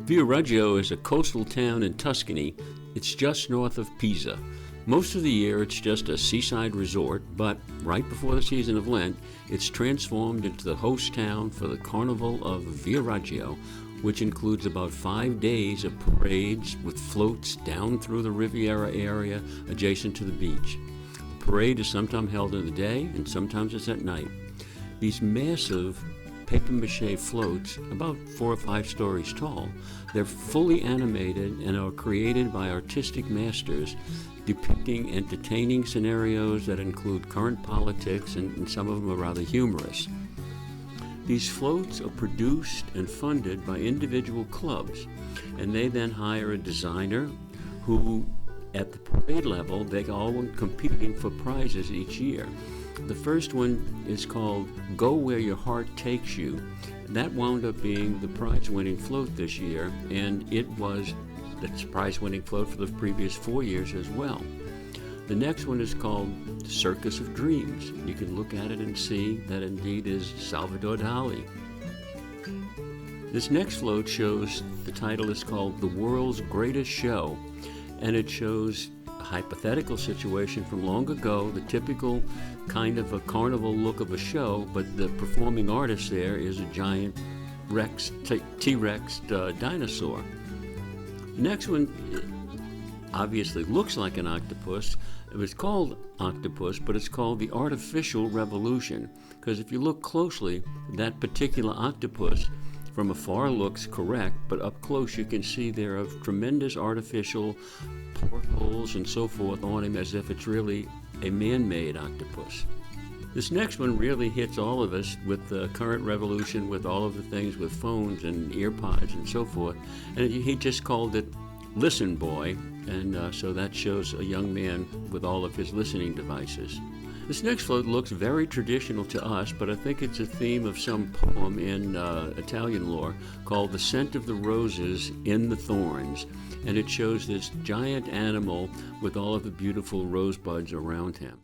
Viareggio is a coastal town in Tuscany. It's just north of Pisa. Most of the year it's just a seaside resort, but right before the season of Lent, it's transformed into the host town for the Carnival of Viareggio, which includes about 5 days of parades with floats down through the Riviera area adjacent to the beach. The parade is sometimes held in the day and sometimes it's at night. These massive papier-mâché floats, about 4 or 5 stories tall, they're fully animated and are created by artistic masters depicting entertaining scenarios that include current politics, and some of them are rather humorous. These floats are produced and funded by individual clubs, and they then hire a designer who, at the parade level, they all competing for prizes each year. The first one is called Go Where Your Heart Takes You. That wound up being the prize-winning float this year, and it was the prize-winning float for the previous 4 years as well. The next one is called Circus of Dreams. You can look at it and see that indeed is Salvador Dali. This next float shows, the title is called The World's Greatest Show, and it shows a hypothetical situation from long ago, the typical kind of a carnival look of a show, but the performing artist there is a giant T-Rex dinosaur. The next one obviously looks like an octopus. It was called Octopus, but it's called the Artificial Revolution, because if you look closely, that particular octopus from afar looks correct, but up close you can see there are tremendous artificial portholes and so forth on him, as if it's really a man-made octopus. This next one really hits all of us with the current revolution, with all of the things with phones and earpods and so forth, and he just called it Listen Boy, and so that shows a young man with all of his listening devices. This next float looks very traditional to us, but I think it's a theme of some poem in Italian lore called The Scent of the Roses in the Thorns, and it shows this giant animal with all of the beautiful rosebuds around him.